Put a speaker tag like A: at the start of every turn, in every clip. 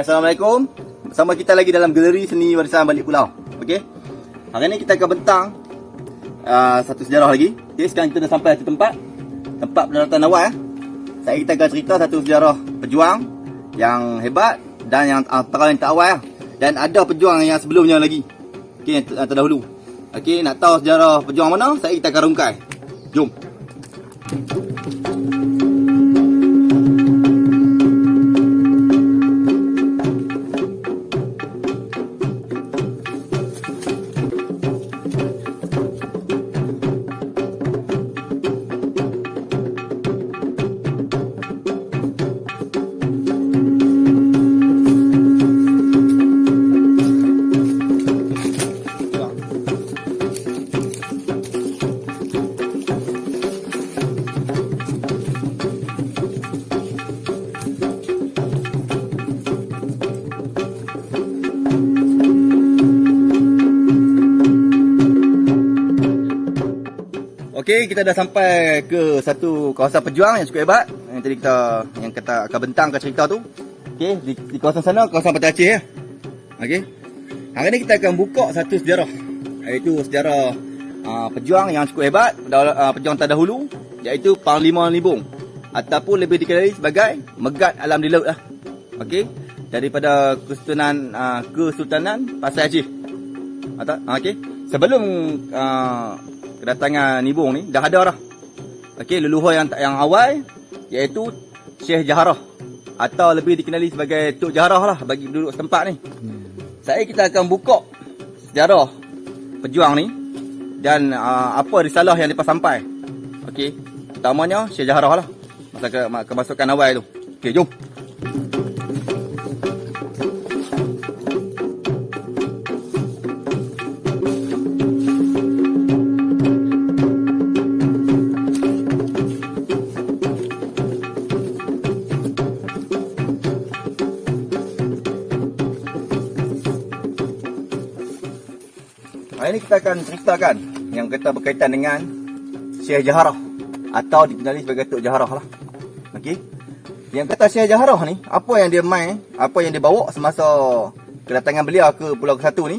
A: Assalamualaikum. Bersama kita lagi dalam galeri seni warisan balik pulau. Okey. Hari ni kita akan bentang satu sejarah lagi. Okey, sekarang kita dah sampai ke tempat pendaratan awal. Kita akan cerita satu sejarah pejuang yang hebat dan yang antara yang terawal. Dan ada pejuang yang sebelumnya lagi. Okey, yang terdahulu. Okey, nak tahu sejarah pejuang mana? Kita akan rungkai. Jom. Okey, kita dah sampai ke satu kawasan pejuang yang cukup hebat. Yang tadi kita akan bentangkan cerita tu. Okey, di kawasan sana, kawasan Pantai Aceh ya. Okey. Hari ni kita akan buka satu sejarah. Iaitu sejarah pejuang yang cukup hebat, pejuang terdahulu, iaitu Panglima Nibong ataupun lebih dikenali sebagai Megat Alam di Laut lah. Okey, daripada Kesultanan Pasir Aceh. Okey, sebelum kedatangan Nibong ni dah ada dah. Okey, leluhur yang awal iaitu Syekh Jaharah atau lebih dikenali sebagai Tok Jaharah lah bagi penduduk setempat ni. Kita akan buka sejarah pejuang ni dan apa risalah yang lepas sampai. Okey, pertamanya Syekh Jaharah lah. Masa kemasukan awal tu. Okey, jom. Hari ini kita akan ceritakan yang kita berkaitan dengan Syekh Jaharah atau dikenali sebagai Tok Jaharah lah. Okey. Yang kata Syekh Jaharah ni, apa yang dia apa yang dia bawa semasa kedatangan beliau ke Pulau Ke-1 ni.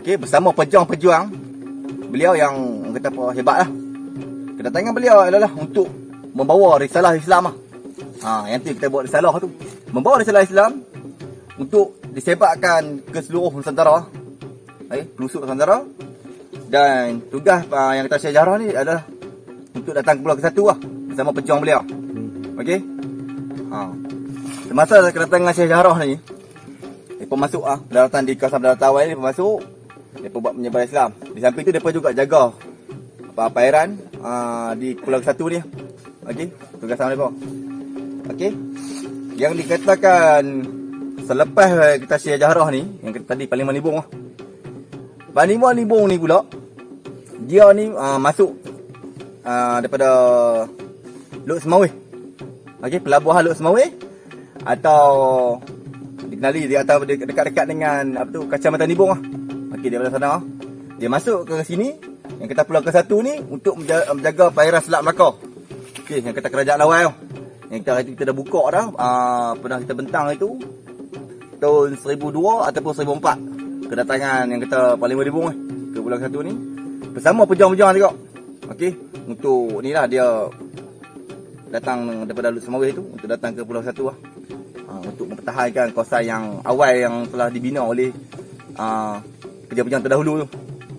A: Okey, bersama pejuang-pejuang beliau yang kata apa hebat lah. Kedatangan beliau adalah untuk membawa risalah Islam lah. Yang tu kita bawa risalah tu. Membawa risalah Islam untuk disebarkan ke seluruh Nusantara. Pelusuk Nusantara. Dan tugas yang kita Syekh Jaharah ni adalah untuk datang ke Pulau Ke-1 lah bersama pejuang beliau. Okey. Semasa kedatangan Syekh Jaharah ni, mereka masuk pendaratan di kawasan pendaratan awal ni, mereka masuk, mereka buat penyebaran Islam. Di samping tu mereka juga jaga perairan di Pulau Ke-1 ni. Okey, tugas mereka. Okey. Yang dikatakan selepas kita Syekh Jaharah ni, yang tadi Panglima Nibong lah. Panglima Nibong ni pula, dia ni masuk daripada Lok Semawih. Okey, pelabuhan Lok Semawih atau dikenali dia atau dekat-dekat dengan Kacamata Nibong lah. Okey, daripada sana dia masuk ke sini yang kita Pulau Ke-1 ni untuk menjaga perairan Selat Melaka. Okey, yang kata kerajaan lawan tu. Yang kita dah buka dah, pernah kita bentang itu tahun 1002 ataupun 1004. Kedatangan yang kata Panglima Nibong ke Pulau Ke-1 ni bersama pejuang-pejuang juga. Okey, untuk ni lah dia datang daripada Lut Semawis tu untuk datang ke Pulau Satu lah. Untuk mempertahankan kawasan yang awal yang telah dibina oleh pejabat-pejabat terdahulu tu.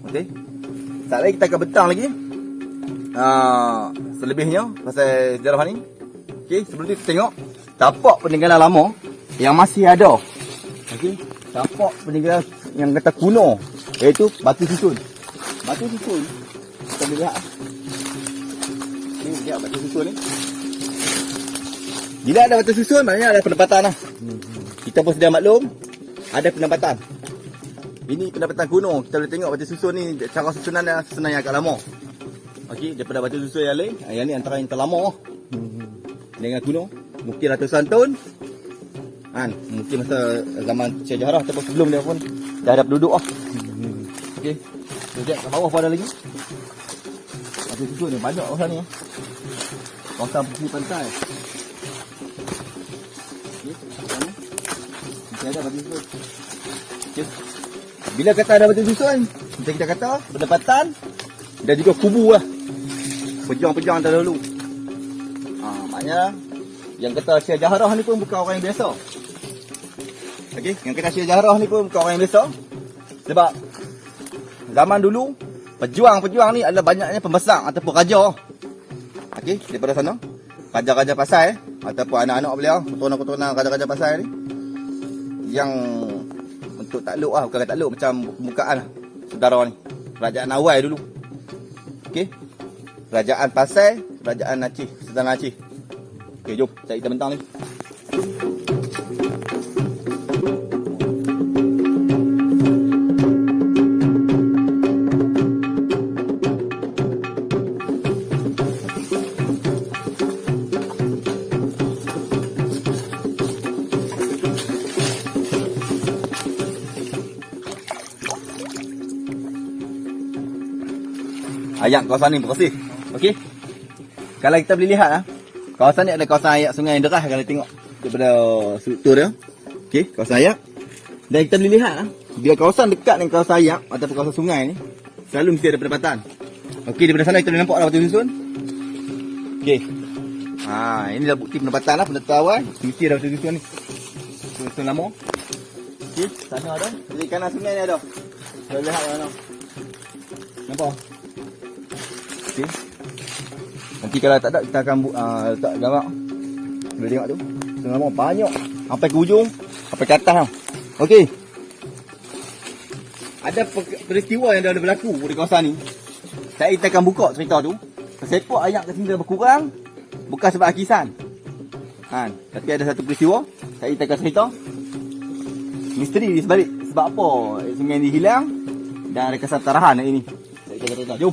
A: Okey. Saat lagi kita akan betang lagi selebihnya pasal sejarah ni. Okey, sebelum tu kita tengok tapak peninggalan lama yang masih ada. Okey, tapak peninggalan yang kata kuno, iaitu batu susun. Batu susun kita boleh lihat. Ni lihat batu susun ni. Bila ada batu susun, maknanya ada pendapatan lah. Kita pun sedia maklum, ada pendapatan. Ini pendapatan kuno. Kita boleh tengok batu susun ni, cara susunan dia susunan yang agak lama. Okey, daripada batu susun yang lain, yang ni antara yang terlama. Dengan kuno, mungkin ratusan tahun. Mungkin masa zaman sejarah ataupun sebelum dia pun dah ada penduduk lah. Okey, lihat kat bawah pun ada lagi. Batu susun ni banyak kawasan ni. Kawasan pesisir pantai. Okey, ada batu susun. Okey. Bila kata ada batu susun, macam kita kata, pendapatan dan juga kubu lah. Pejuang-pejuang terdahulu. Maknanya yang kata Syekh Jaharah ni pun bukan orang yang biasa. Okey, yang kata Syekh Jaharah ni pun bukan orang yang biasa. Sebab zaman dulu pejuang-pejuang ni adalah banyaknya pembesar ataupun raja. Okey, daripada sana raja-raja pasai ataupun anak-anak beliau, keturunan-keturunan raja-raja pasai ni yang untuk takluk lah, bukan takluk, macam pembukaan lah saudara ni. Kerajaan awal dulu. Okey. Kerajaan Pasai, Kerajaan Aceh, Sultan Aceh. Okey, jom cari kita bentang ni. Ayak kawasan ni bersih. Okey. Kalau kita boleh lihat kawasan ni ada kawasan ayak sungai yang deras kalau tengok daripada struktur dia. Okey, kawasan ayak. Dan kita boleh lihat bila kawasan dekat dengan kawasan ayak ataupun kawasan sungai ni selalu mesti ada pendapatan. Okey, daripada sana kita boleh nampak batu susun. Okey. Ini dah bukti pendapatan lah, pendapatan awal. Mesti ada batu susun ni. Susun lama. Okey, sana ada. Di kanan sungai ni ada. Kita lihat mana. Nampak? Okey. Nanti kalau tak ada kita akan letak gambar. Boleh tengok tu. Tengok lama banyak sampai ke ujung, sampai ke atas. Okey. Ada peristiwa yang dah berlaku di kawasan ni. Saya akan buka cerita tu. Sepak ayak kat sini dah berkurang bukan sebab akisan. Tapi ada satu peristiwa saya akan cerita. Misteri di sebalik sebab apa sungai ni hilang dan ada kesan tarahan hari ni. Saya akan cerita. Jom.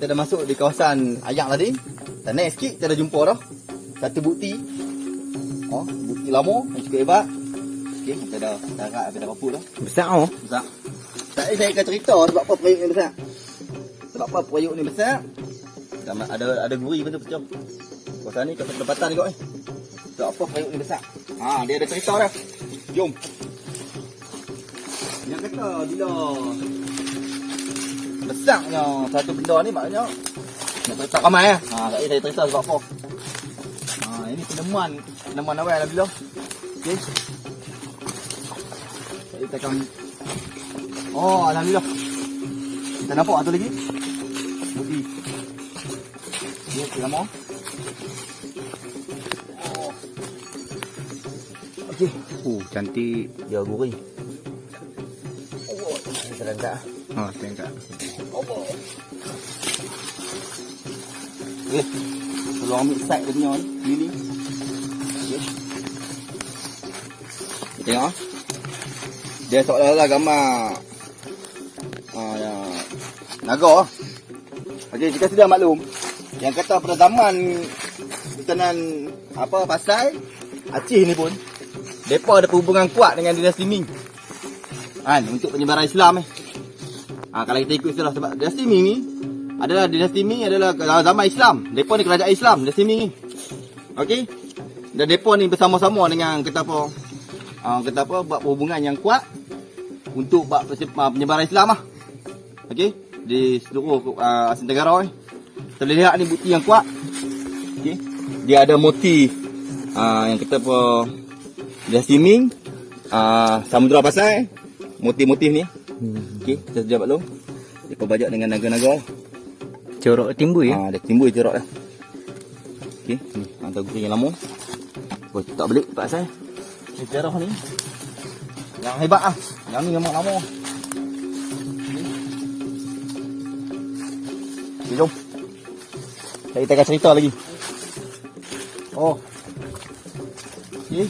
A: Kita dah masuk di kawasan ayak tadi. Dan naik sikit kita dah jumpa dah satu bukti. Bukti lama yang cukup hebat. Okey, kita dah tarak, kita dah apa dah. Besar besar. Tak saya akan cerita sebab apa periuk ni besar. Sebab apa periuk ni besar? Dan ada guri pun tu pecah. Kawasan ni kawasan pendapatan juga ni. Sebab apa periuk ni besar? Dia ada cerita dah. Jom. Yang kata bila besarnya satu benda ni maknanya nak cerita ramai saya cerita sebab apa. Ini penemuan awal Alhamdulillah. Okey. Saya tekan. Alhamdulillah. Kita nampak satu lagi. Bukti. Dia lama. Okey. Cantik dia gurih. Kita angkat. Kita angkat. Kalau ambil side dia punya ni. Okay. Tengok. Dia seolah-olah gambar naga. Okey, kita sudah maklum yang kata pada zaman Sultanan Pasai Aceh ni pun depa ada hubungan kuat dengan dinasti Ming. Untuk penyebaran Islam kalau kita ikut istilah, sebab dinasti Ming ni adalah zaman Islam. Depa ni kerajaan Islam, dinasti Ming ni. Okey. Dan depa ni bersama-sama dengan buat hubungan yang kuat untuk buat penyebaran Islam Okey, di seluruh Asia Tenggara ni. Kita boleh lihat ni bukti yang kuat. Okey. Dia ada motif yang kita dinasti Ming, Samudra Pasai, motif-motif ni. Okey, kita sudah maklum. Depa bajak dengan naga-naga.
B: Corak timbul ya.
A: Dah timbul corak dah. Okey, ni antara gurih yang lama. Tak balik tempat saya. Ni sejarah ni yang hebat Yang ni memang lama. Okay, jom. Kita akan cerita lagi. Okey.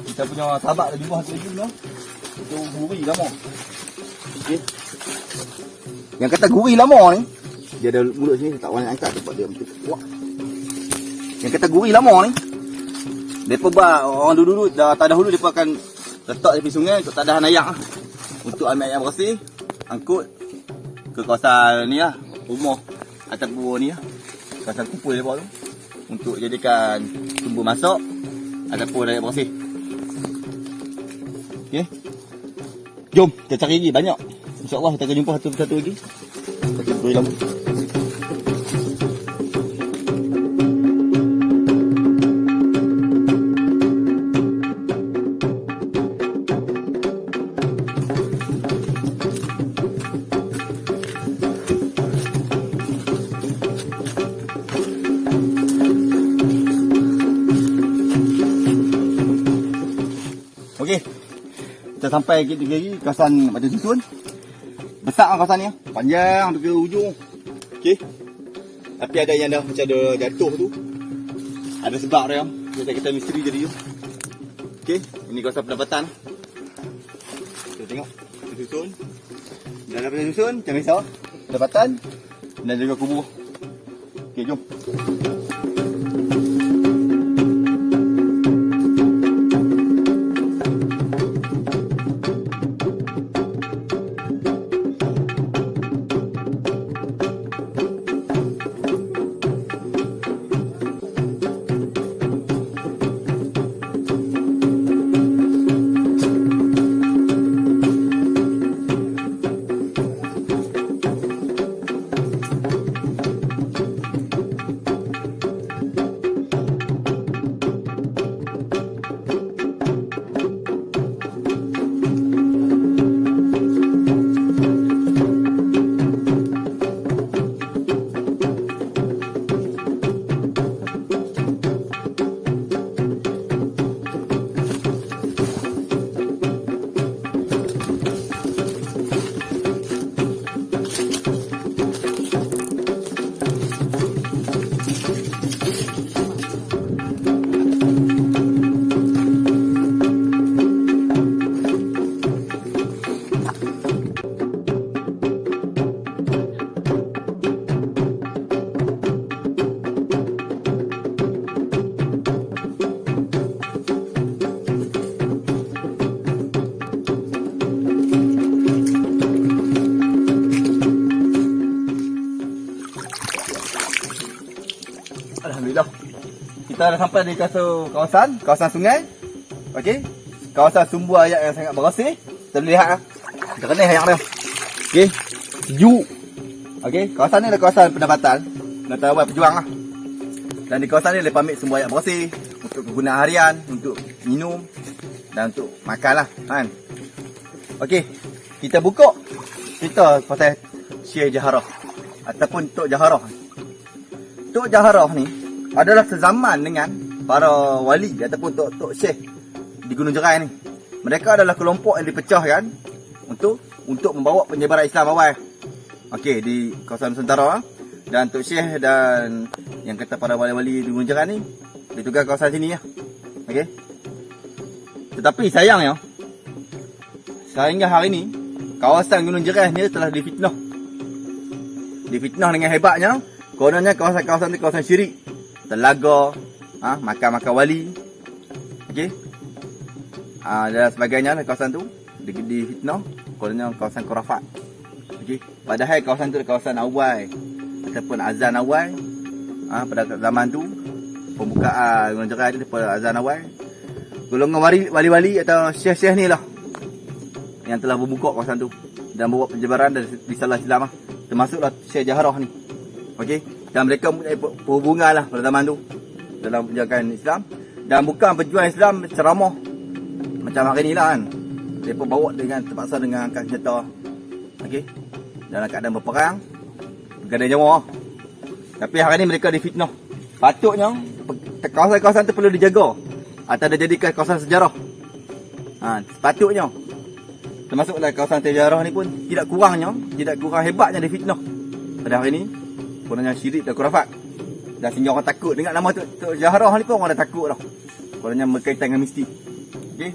A: Kita punya sahabat dah jumpa satu lagi no. Itu gurih lama. Okey. Yang kata gurih lama ni, dia ada mulut sini, tak boleh angkat sebab dia betul kuat. Yang kata gurih lama ni, depa orang dulu tak dahulu depa akan letak di sungai untuk tadahan air untuk ambil air bersih, angkut ke kawasan ni rumah ataupun ni kawasan kumpul depa tu untuk jadikan sumber masak ataupun air bersih. Okey. Jom kita cari lagi banyak. InsyaAllah kita akan jumpa satu-satu lagi. Kita beri lampu. Okey. Kita sampai lagi kawasan Batu Susun. Besar kawasan ni, panjang pergi ujung. Okey. Tapi ada yang dah macam ada jatuh tu. Ada sebab dia. Kita misteri jadi tu. Okey, ini kawasan pendapatan. Kita tengok Batu Susun. Dan Batu Susun, jangan risau. Pendapatan dan juga kubur. Okey, jom. Alhamdulillah. Kita dah sampai di kawasan sungai. Okey. Kawasan sumber air yang sangat bersih. Kita boleh lihat Kita kena air dia. Okey. Sejuk. Okey, kawasan ni adalah kawasan pendapatan Pendapatan pejuang Dan di kawasan ni boleh ambil sumber air bersih untuk kegunaan harian, untuk minum dan untuk makan kan. Okey. Kita buka cerita pasal Syekh Jaharah ataupun Tok Jaharah. Tok Jaharah ni adalah sezaman dengan para wali ataupun tok syekh di Gunung Jerai ni. Mereka adalah kelompok yang dipecahkan untuk membawa penyebaran Islam awal. Okey, di kawasan Nusantara dan tok syekh dan yang kata para wali-wali di Gunung Jerai ni ditugas kawasan sini Okey. Tetapi sayangnya sehingga hari ni kawasan Gunung Jerai ni telah difitnah. difitnah dengan hebatnya. Kononnya kawasan-kawasan itu kawasan syirik. Telaga, makam-makam wali. Okey. Dan sebagainya lah kawasan tu difitnah. Kononnya kawasan khurafat. Okey. Padahal kawasan tu kawasan awal ataupun azan awal. Pada zaman tu pembukaan golongan cerai tu pada azan awal. Golongan wali-wali atau syekh-syekh ni lah yang telah membuka kawasan tu dan membuat penyebaran dan risalah Islam lah. Termasuklah Syekh Jahrah ni. Okey. Dan mereka mempunyai perhubungan lah pada zaman tu dalam penjagaan Islam. Dan bukan pejuang Islam ceramah macam hari ni lah kan. Mereka bawa dengan terpaksa dengan angkat senjata. Okey. Dalam keadaan berperang, berganda nyawa. Tapi hari ni mereka difitnah. Patutnya kawasan-kawasan tu perlu dijaga atau dijadikan kawasan sejarah. Sepatutnya. Termasuklah kawasan sejarah ni pun tidak kurang hebatnya difitnah pada hari ni. Kononnya syirik dan khurafat. Dan sehingga orang takut dengar nama Tok Jahrah ni pun orang dah takut dah. Kononnya berkaitan dengan mistik. Okey.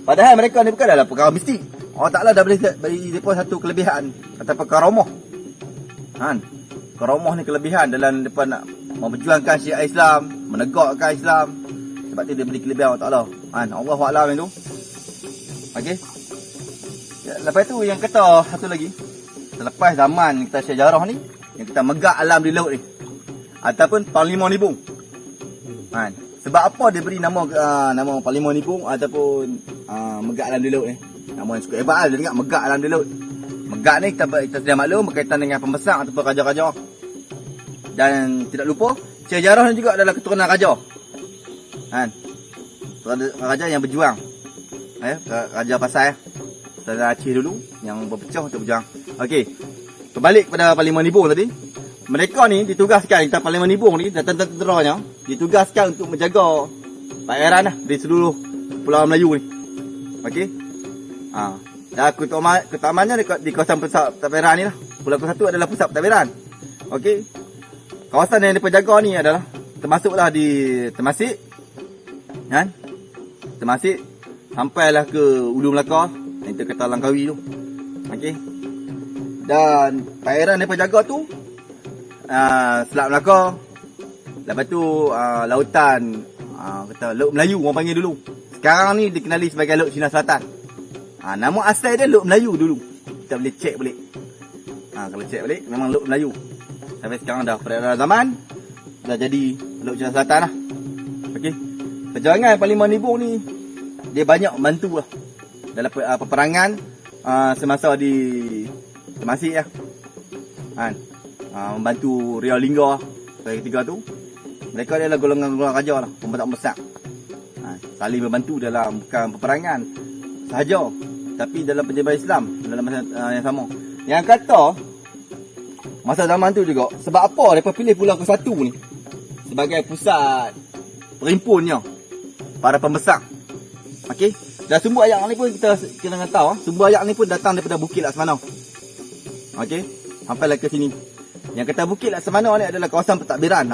A: Padahal mereka ni bukan dalam perkara mistik. Allah Ta'ala dah beri mereka satu kelebihan ataupun karamah. Karamah ni kelebihan dalam mereka nak memperjuangkan syiar Islam, menegakkan Islam. Sebab tu dia beri kelebihan Allah Ta'ala. Allahuakbar itu. Okey. Ya, lepas tu yang kata satu lagi. Selepas zaman kita sejarah ni, yang kita megak alam di laut ni. Ataupun Parlimen Nibung. Sebab apa dia beri nama Parlimen Nibung ataupun megak alam di laut ni? Nama yang cukup hebat lah. Dia dengar megak alam di laut. Megak ni kita sedia maklum berkaitan dengan pembesar ataupun raja-raja. Dan tidak lupa, sejarah ni juga adalah keturunan raja. Raja yang berjuang. Raja Pasai. Raja Aceh dulu yang berpecah untuk berjuang. Okey. Berbalik pada Parlimen Nibung tadi. Mereka ni ditugaskan, kita Parlimen Nibung ni, dan tentera-tenteranya ditugaskan untuk menjaga perairan lah di seluruh Pulau Melayu ni. Okey. Dan keutamannya di kawasan pusat pentadbiran ni lah. Pulau ke-1 adalah pusat pentadbiran. Okey. Kawasan yang dipenjaga ni adalah termasuklah di Temasek. Temasek sampailah ke Ulu Melaka, yang kita kata Langkawi tu. Okey. Dan perairan yang dipenjaga tu Selat Melaka. Lepas tu lautan kata Laut Melayu orang panggil dulu. Sekarang ni dikenali sebagai Laut Cina Selatan. Nama asal dia Laut Melayu dulu. Kita boleh cek balik. Kalau cek balik memang Laut Melayu. Sampai sekarang dah peredaran zaman dah jadi Laut Cina Selatan lah. Okey. Perjuangan Parlimen Nibung ni dia banyak membantu lah dalam peperangan semasa di Temasek lah. Membantu Riau Lingga sebagai ketiga tu. Mereka adalah golongan-golongan raja lah, pemberontak besar. Saling membantu dalam bukan peperangan sahaja, tapi dalam penyebaran Islam dalam masa yang sama. Yang kata masa zaman tu juga, sebab apa mereka pilih Pulau ke-1 ni sebagai pusat perhimpunnya para pembesar. Okey. Dan sumber ayat ni pun kita kena tahu, sumber ayat ni pun datang daripada Bukit Laksamana. Okey. Sampailah ke sini. Yang kata Bukit Laksamana ni adalah kawasan pentadbiran.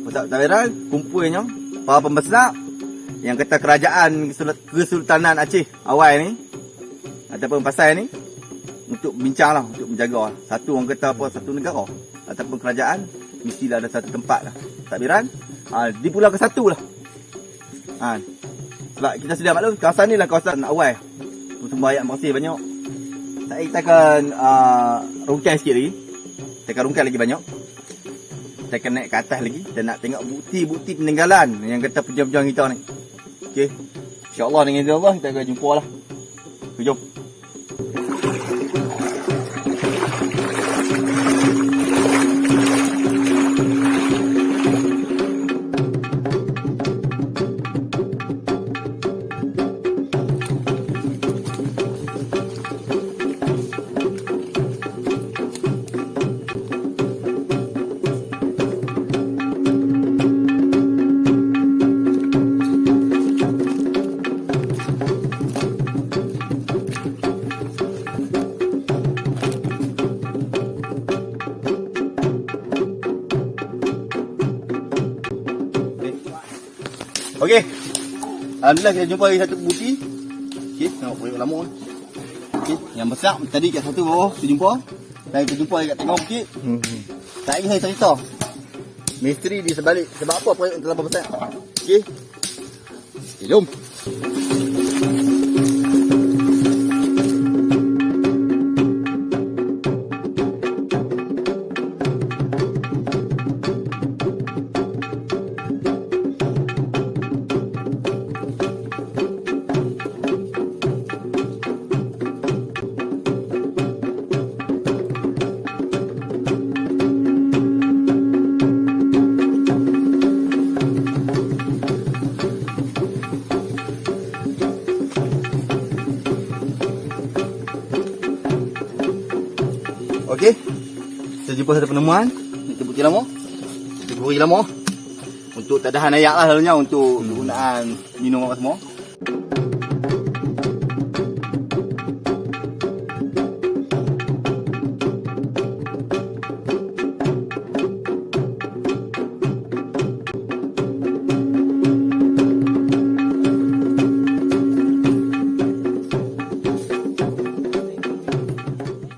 A: Pusat pentadbiran kumpulnya para pembesar yang kata kerajaan Kesultanan Aceh awal ni ataupun Pasai ni untuk bincang lah, untuk menjaga lah. Satu orang kata apa, satu negara ataupun kerajaan mestilah ada satu tempat lah pentadbiran di Pulau ke-1 lah. Sebab kita sedia maklum kawasan ni lah kawasan awal. Sumber ayat masih banyak. Kita akan rungkai sikit lagi. Kita akan rungkai lagi banyak. Kita akan naik ke atas lagi dan nak tengok bukti-bukti peninggalan yang kata pejuang-pejuang kita ni. Okey. InsyaAllah dengan izin Allah kita akan jumpa lah. Jom. Okey. Alhamdulillah kita jumpa lagi satu bukti. Okey, tengok proyek lama. Okey, yang besar tadi kat satu bawah kita jumpa. Dan kita jumpa dekat tengah bukit. Tak lagi saya cerita. Misteri di sebalik. Sebab apa proyek yang telah besar. Okey. Jom. Okey. Kita jumpa satu penemuan. Kita bukti lama. Kita bukti lama. Untuk tadahan ayak lah selalunya. Untuk penggunaan minum apa semua.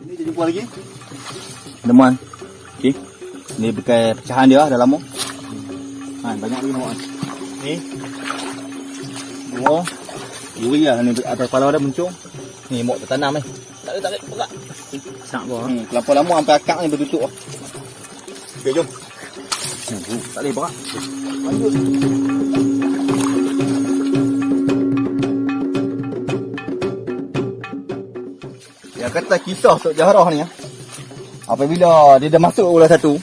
A: Ini kita jumpa lagi. Penemuan. Okey. Ni bekas pecahan dia dah lama. Banyak lagi nampak. Ni. Dua. Duri lah ni atas kepala dia muncul. Ni mok tertanam ni. Tak ada perak.
B: Nak buah.
A: Kelapa lama sampai akak ni bertutup lah. Okey, jom. Tak boleh perak. Lanjut. Yang kata kisah Tok Jahrah ni apabila dia dah masuk ke Pulau Satu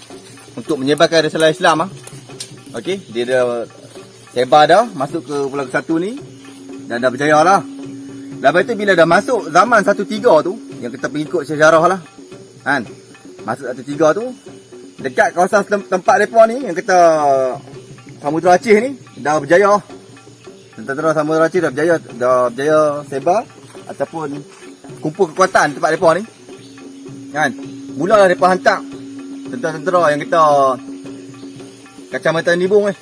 A: untuk menyebarkan risalah Islam okey, dia dah sebar dah masuk ke Pulau Satu ni dan dah berjaya lah. Lepas tu bila dah masuk zaman 13 tu yang kita pengikut sejarah lah kan, masuk 13 tu dekat kawasan tempat mereka ni yang kita Samudra Aceh ni dah berjaya. Tentera Samudra Aceh dah berjaya sebar ataupun kumpul kekuatan tempat mereka ni kan. Mulalah mereka hantar tentera-tentera yang kita kacamata nibung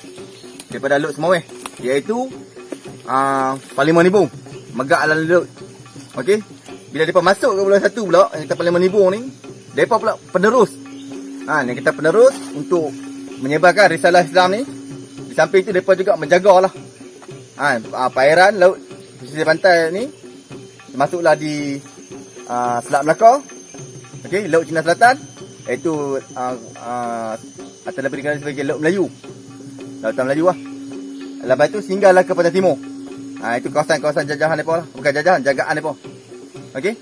A: daripada Lot Semaweh, iaitu Parlimen Nibung, Megak Alam Lot. Okey, bila mereka masuk ke Pulau Satu pula yang kita Parlimen Nibung ni, mereka pula penerus yang kita penerus untuk menyebarkan risalah Islam ni. Di samping itu mereka juga menjagalah perairan laut pesisir pantai ni, masuklah di Selat Melaka. Okey, Laut Cina Selatan, iaitu atau lebih dikenali sebagai Laut Melayu. Lautan Melayu lah. Lepas tu singgahlah ke Pantai Timur. Itu kawasan-kawasan jajahan mereka lah. Bukan jajahan, jagaan mereka. Okey.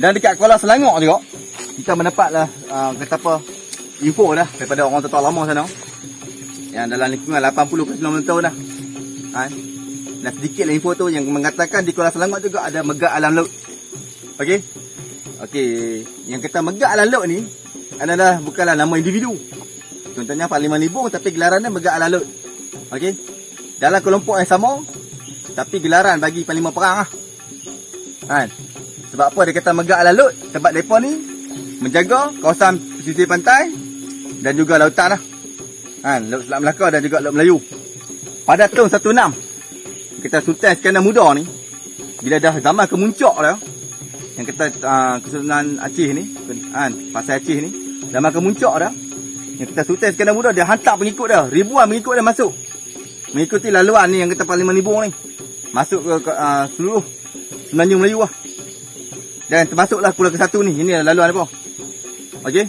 A: Dan dekat Kuala Selangor juga, kita mendapatlah kata apa, info dah daripada orang tua lama sana. Yang dalam lingkungan 80 ke 90 tahun dah. Dan sedikitlah info tu yang mengatakan di Kuala Selangor juga ada Megak Alam Laut. Okey. Yang kata Megak Alam Laut ni adalah bukanlah nama individu. Contohnya Parlimen Nibung tapi gelarannya Megak Alam Laut. Okey. Dalam kelompok yang sama tapi gelaran bagi Parlimen Perang lah. Sebab apa dia kata Megak Alam Laut? Sebab depa ni menjaga kawasan pesisir pantai dan juga lautan lah. Laut Selat Melaka dan juga Laut Melayu. Pada tahun 16 kita Sultan Iskandar Muda ni, bila dah zaman kemuncak dah, yang kita Kesultanan Aceh ni, pasal Aceh ni, zaman kemuncak dah, yang kita Sultan Iskandar Muda dia hantar pengikut dah, ribuan pengikut dia masuk mengikuti laluan ni yang kita Parlimen Nibung ni, masuk ke seluruh Semenanjung Melayu lah. Dan termasuklah Pulau Ke-1 ni, ini laluan apa. Okey.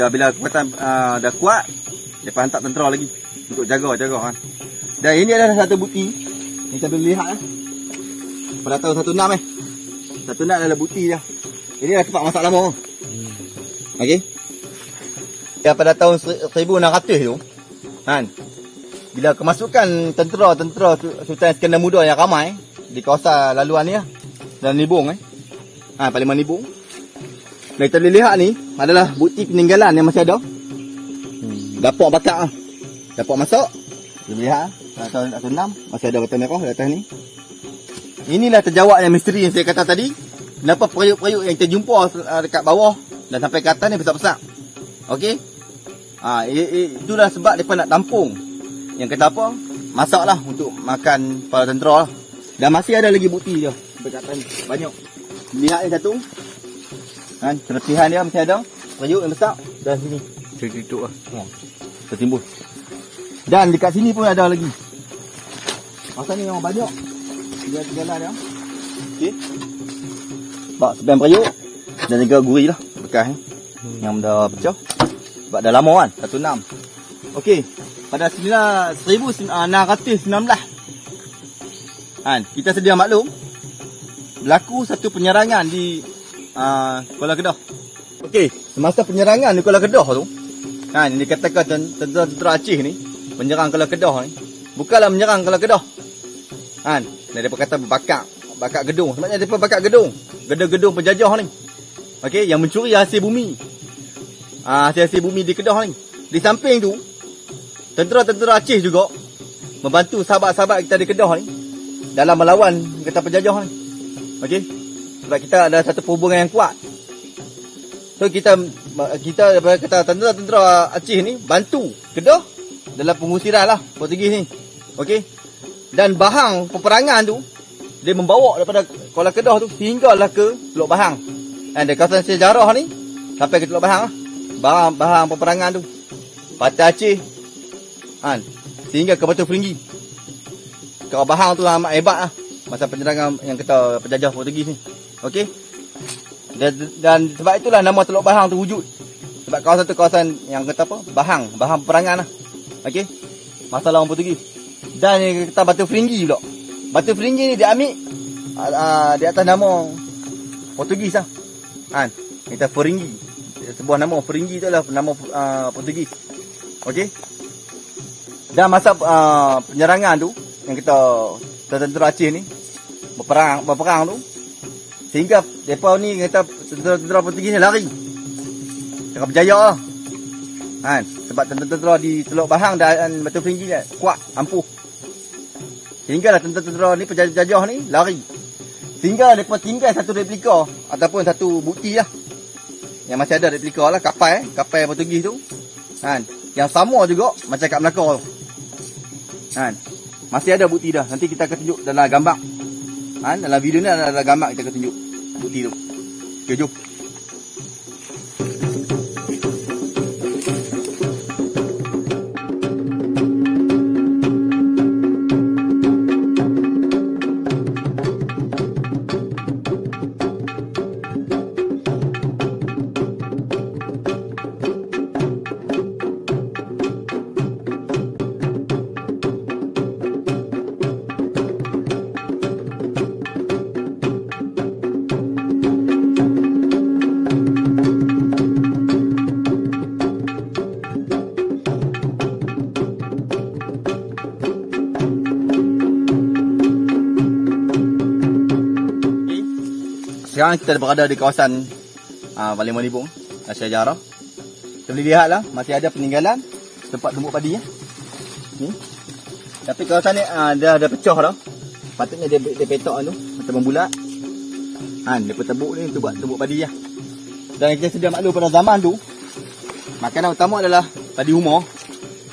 A: Dah bila kekuatan dah kuat, depa hantar tentera lagi untuk jaga kan. Dan ini adalah satu bukti yang saya boleh lihat pada tahun 16 16 adalah bukti dah. Ini adalah tempat masak lama. Okey. Ya, pada tahun 1600 tu bila kemasukan tentera Sultan Iskandar Muda yang ramai di kawasan laluan ni dan Nibung Parlimen Nibung. Dan kita boleh lihat ni adalah bukti peninggalan yang masih ada. Dapur bakar dapur masak. Boleh lihat tahun 16 masih ada batu merah di atas ni. Inilah terjawabnya misteri yang saya kata tadi. Kenapa periuk-periuk yang kita jumpa dekat bawah dan sampai ke atas ni besar-besar. Okey. Itulah sebab mereka nak tampung. Yang kata apa? Masaklah untuk makan para tentera lah. Dan masih ada lagi bukti dia dekat atas ni. Banyak. Lihat ni satu. Kan serpihan dia mesti ada periuk yang besar dan sini.
B: Tutup lah.
A: Tertimbun. Dan dekat sini pun ada lagi. Masa ni memang banyak. Jalan dia. Okey. Bak sebiang periuk dan juga gurih lah bekas yang dah pecah. Sebab dah lama kan, 16. Okey. Pada 1916 kan, kita sedia maklum berlaku satu penyerangan di Kuala Kedah. Okey, semasa penyerangan di Kuala Kedah tu kan, yang dikatakan tentera Aceh ni menyerang Kuala Kedah ni, bukanlah menyerang Kuala Kedah. Kan, mereka kata bakar gedung. Sebabnya mereka bakar gedung. Gedung-gedung penjajah ni. Okey, yang mencuri hasil bumi. Hasil bumi di Kedah ni. Di samping tu, tentera-tentera Aceh juga membantu sahabat-sahabat kita di Kedah ni dalam melawan kata penjajah ni. Okey. Sebab kita ada satu perhubungan yang kuat. So kita kata tentera-tentera Aceh ni bantu Kedah dalam pengusiran lah Portugis ni. Okey. Dan bahang peperangan tu dia membawa daripada Kuala Kedah tu hinggalah ke Teluk Bahang. Dan di kawasan sejarah ni sampai ke Teluk Bahang lah. Bahang peperangan tu. Patah Aceh kan, sehingga ke Batu Feringgi. Kau Bahang tu amat hebat lah masa penyerangan yang kata penjajah Portugis ni. Okey. Dan sebab itulah nama Teluk Bahang tu wujud. Sebab kawasan tu kawasan yang kata apa? Bahang peperangan lah. Okey. Masa lawan Portugis. Dan yang kata Batu Feringgi pula. Batu Feringgi ni dia ambil di atas nama Portugis lah. Kan? Kita Feringgi. Sebuah nama Feringgi tu adalah nama Portugis. Okey. Dan masa penyerangan tu yang kita tentera Aceh ni berperang tu, sehingga depa ni kata tentera Portugis ni lari. Cakap berjaya lah. Kan? Sebab tentera di Teluk Bahang dan Batu Feringgi ni kuat, ampuh. Sehinggalah tentera ni penjajah ni lari. Sehingga depa tinggal satu replika ataupun satu bukti lah. Yang masih ada replika lah kapal Portugis tu. Kan? Yang sama juga macam kat Melaka tu. Kan? Masih ada bukti dah. Nanti kita akan tunjuk dalam gambar. Kan? Dalam video ni ada gambar kita akan tunjuk bukti tu. Okay, jom. Sekarang kita berada di kawasan Balai Melibung, sejarah. Kita boleh lihat lah, masih ada peninggalan tempat tumbuk padi ya. Ni. Tapi kawasan ni dah pecah dah. Patutnya dia petok tu, macam membulat. Dia tebuk ni untuk buat tumbuk padi ya. Dan kita sedia maklum pada zaman tu, makanan utama adalah padi humor.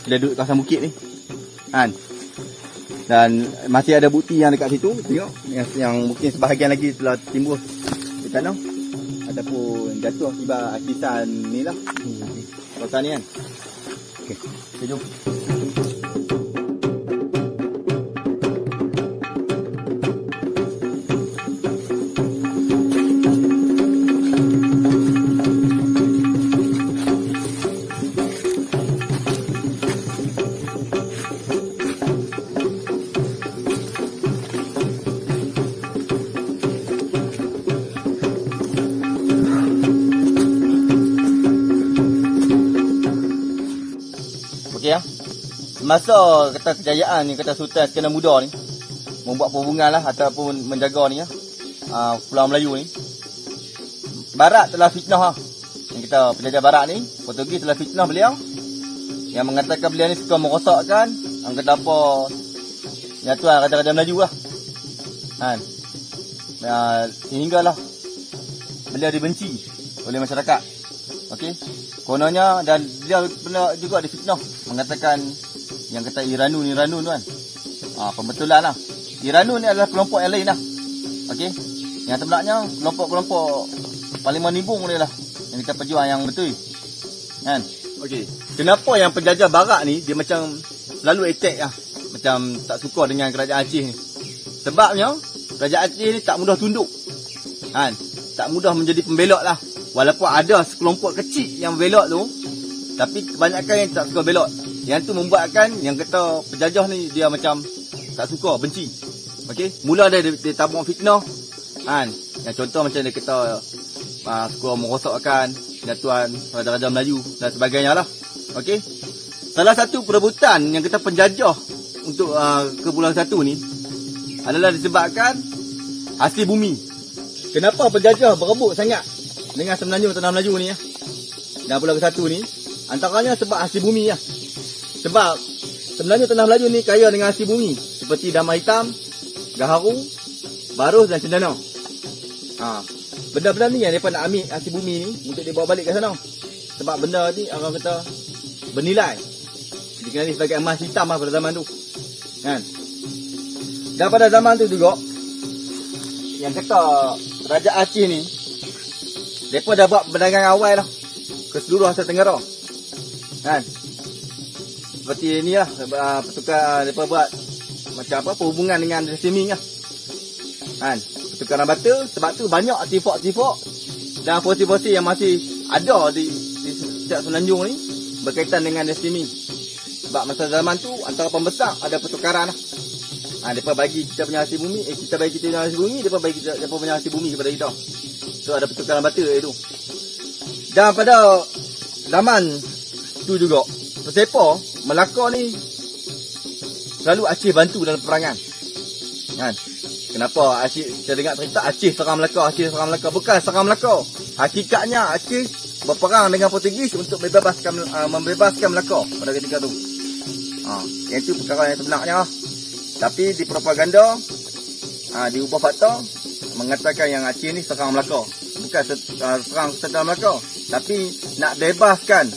A: Dia duduk kawasan bukit ni. Dan masih ada bukti yang dekat situ, tengok yang mungkin sebahagian lagi telah timbul di tanah ataupun jatuh akibat akisan ni lah. Kawasan ni kan. Okey, kita jom. Ya. Masa kata kejayaan ni, kata Sultan Iskandar Muda ni membuat perhubungan lah ataupun menjaga ni ya, Pulau Melayu ni, Barat telah fitnah lah. Yang kita penjajah Barat ni, Portugis telah fitnah beliau, yang mengatakan beliau ni suka merosakkan yang kata apa, nyatuan raja-raja Melayu lah. Sehinggalah beliau dibenci oleh masyarakat. Okey. Kononnya, dan dia pernah juga difitnah mengatakan yang kata Iranun tu kan. Pembetulan lah. Iranun ni adalah kelompok yang lain lah. Okey. Yang sebenarnya kelompok-kelompok paling menibung dia lah. Yang kita perjuang yang betul. Kan? Okey. Kenapa yang penjajah barat ni dia macam selalu attack lah. Macam tak suka dengan kerajaan Aceh ni. Sebabnya kerajaan Aceh ni tak mudah tunduk. Kan? Tak mudah menjadi pembelot lah. Walaupun ada sekelompok kecil yang belot tu, tapi kebanyakan yang tak suka belot. Yang tu membuatkan yang kata penjajah ni dia macam tak suka, benci. Okey, mula dia tabung fitnah. Kan? Yang contoh macam dia kata suka merosakkan jatuhan raja-raja Melayu dan sebagainya lah. Okey. Salah satu perebutan yang kita penjajah untuk ke Pulau Satu ni adalah disebabkan hasil bumi. Kenapa penjajah berebut sangat dengan Semenanjung Tanah Melayu ni ya? Dan Pulau Satu ni antaranya sebab hasil bumi ya. Sebab Semenanjung Tanah Melayu ni kaya dengan hasil bumi seperti damai hitam, gaharu, barus dan cendana. Benda-benda ni yang mereka nak ambil hasil bumi ni untuk dibawa balik ke sana. Sebab benda ni orang kata bernilai. Dikenali sebagai emas hitam lah pada zaman tu. Kan? Dan pada zaman tu juga yang kata Kerajaan Aceh ni mereka dah buat perdagangan awal lah ke seluruh Asia Tenggara. Kan? Seperti ni lah pertukar mereka buat macam apa perhubungan dengan streaming lah. Kan? Pertukaran bata. Sebab tu banyak artifak-artifak dan fosil-fosil yang masih ada di setiap Semenanjung ni berkaitan dengan streaming. Sebab masa zaman tu antara pembesar ada pertukaran lah. Mereka bagi kita punya hasil bumi, kita bagi kita punya hasil bumi, mereka bagi kita punya hasil bumi kepada kita. So ada pertukaran bata itu. Dan pada zaman tu juga Persepa, Melaka ni selalu Aceh bantu dalam peperangan. Kan? Kenapa Aceh, kita dengar cerita Aceh serang Melaka, Aceh serang Melaka. Bukan serang Melaka. Hakikatnya Aceh berperang dengan Portugis untuk membebaskan Melaka pada ketika tu. Itu perkara yang sebenarnya lah. Tapi di propaganda diubah fakta mengatakan yang Aceh ni serang Melaka. Bukan serang Sultan Melaka, tapi nak bebaskan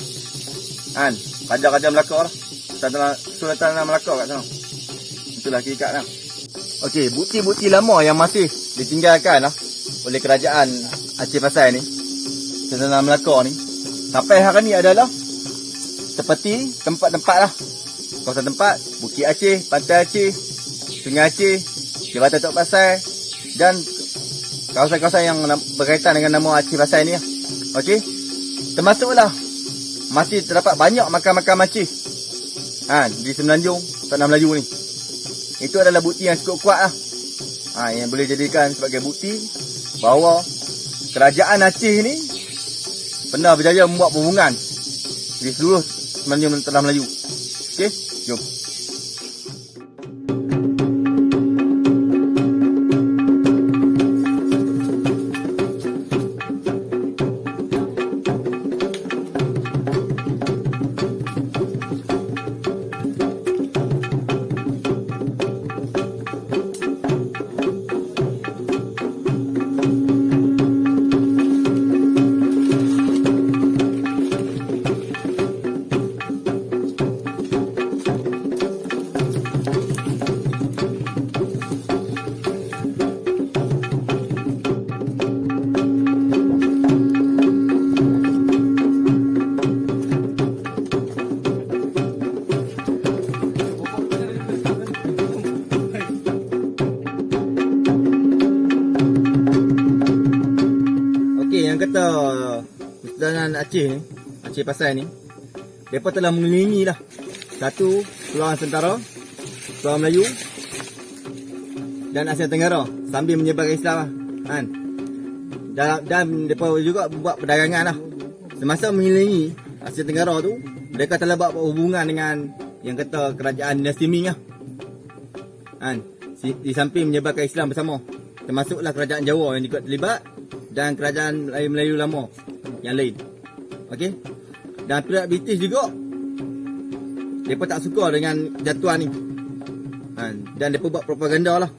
A: kan raja-raja Melaka lah. Sultan Melaka kat sana. Itulah hakikat lah. Okey, bukti-bukti lama yang masih ditinggalkan lah oleh kerajaan Aceh Pasai ni, Sultan Melaka ni, sampai hari ni adalah seperti tempat-tempat lah. Kawasan tempat, Bukit Aceh, Pantai Aceh, Sungai Aceh, Jabatan Tok Pasai dan kawasan-kawasan yang berkaitan dengan nama Aceh Pasai ni lah. Okey, termasuklah masih terdapat banyak makam-makam Aceh di Semenanjung Tanah Melayu ni. Itu adalah bukti yang cukup kuat lah. Yang boleh jadikan sebagai bukti bahawa kerajaan Aceh ni pernah berjaya membuat hubungan di seluruh Semenanjung Tanah Melayu. Okey, jom. Kata Kesultanan Aceh ni, Aceh Pasai ni, mereka telah mengelilingi lah satu Pulau Sentara, Pulau Melayu dan Asia Tenggara sambil menyebarkan Islam lah, kan? Dan mereka juga buat perdagangan lah. Semasa mengelilingi Asia Tenggara tu, mereka telah buat hubungan dengan yang kata kerajaan dinasti Ming lah, kan? Di samping menyebarkan Islam bersama, termasuklah kerajaan Jawa yang juga terlibat dan kerajaan Melayu lama yang lain. Okey. Dan pihak British juga mereka tak suka dengan jatuhan ni. Dan mereka buat propaganda lah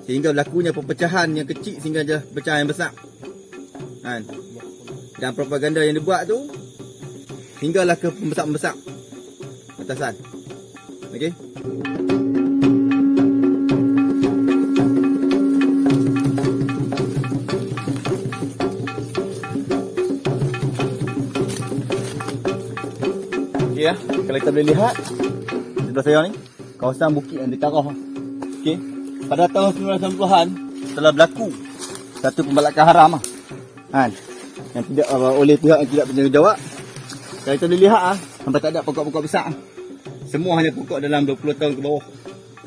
A: sehingga berlakunya perpecahan yang kecil sehingga je pecahan yang besar. Dan propaganda yang dibuat tu hinggalah ke pembesar-pembesar atasan. Okey. kalau kita boleh lihat sebelah saya ni, kawasan bukit yang dikarah. Okey. Pada tahun 1990-an telah berlaku satu pembalakan haram ah. Kan? Yang tidak oleh pihak yang tidak bertanggungjawab. Kalau kita boleh lihat sampai tak ada pokok-pokok besar. Semua hanya pokok dalam 20 tahun ke bawah.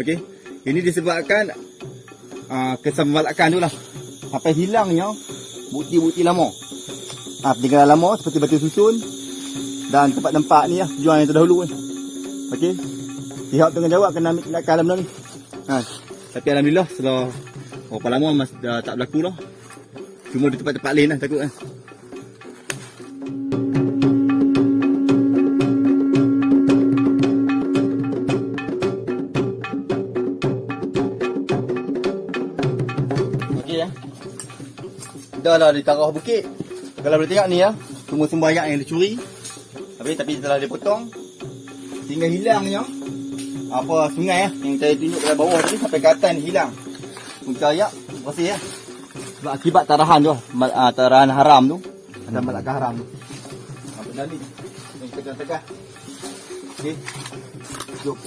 A: Okey. Ini disebabkan kesan pembalakan tu lah. Sampai hilangnya bukti-bukti lama. Peninggalan lama seperti batu susun dan tempat-tempat ni lah, tujuan yang terdahulu ni. Okey. Pihak tanggungjawab kena ambil tindakan dalam benda ni. Tapi alhamdulillah setelah berapa lama dah tak berlaku lah. Cuma di tempat-tempat lain lah takut kan. Okey ya. Dah lah di tarah bukit. Kalau boleh tengok ni ya, semua sembahyang yang dicuri. Tapi telah dipotong. Sehingga hilangnya apa sungai ya, yang saya tunjuk dari bawah tadi sampai ke atas ni hilang. Punca ayak bersih ya. Sebab akibat tarahan tu, tarahan haram tu, ada malakah haram tu. Apa dah ni? Yang tegas-tegas. Okey. Jom.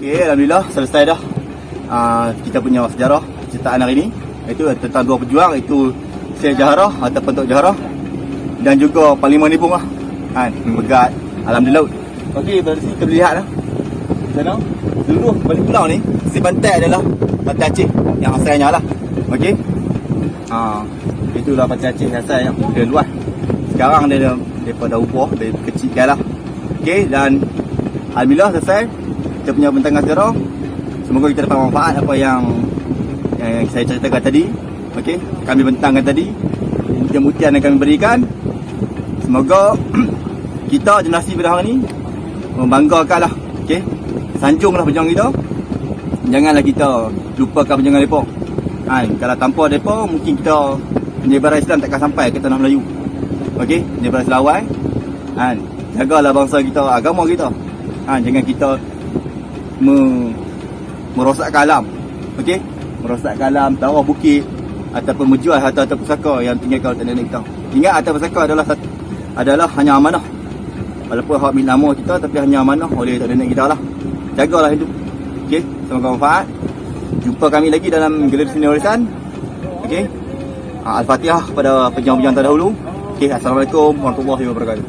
A: Okey, alhamdulillah selesai dah. Kita punya sejarah ciptaan hari ni. Itu tentang dua pejuang, itu Syekh Jaharah atau Tok Jaharah dan juga Panglima Nipung lah. Pegat alhamdulillah. Okey, dari sini kita boleh lihat lah. Sana seluruh balik pulau ni, sisi pantai adalah pantai Aceh yang asalnya lah. Okey. Itulah pantai Aceh asal yang dia luas. Sekarang dia daripada ubah, dia kecilkan lah. Okey, dan alhamdulillah selesai kita punya bentangan sejarah. Semoga kita dapat manfaat apa yang saya ceritakan tadi. Okey, kami bentangkan tadi buktian yang kami berikan. Semoga kita generasi pada hari ni membanggakanlah. Okey, sanjunglah perjuangan kita. Janganlah kita lupakan perjuangan depa. Kalau tanpa depa mungkin kita penyebaran Islam takkan sampai ke tanah Melayu. Okey, penyebaran selawai. Jagalah bangsa kita, agama kita. Jangan kita merosakkan alam. Okey, merosakkan alam, tarah bukit ataupun menjual harta pusaka yang tinggalkan oleh nenek kita. Ingat harta pusaka adalah hanya amanah. Walaupun hak milik nama kita, tapi hanya amanah oleh nenek kita lah. Jagalah itu. Okey, semoga manfaat. Jumpa kami lagi dalam galeri seni warisan. Okey. Al-Fatihah kepada pejuang-pejuang terdahulu. Okey, assalamualaikum warahmatullahi wabarakatuh.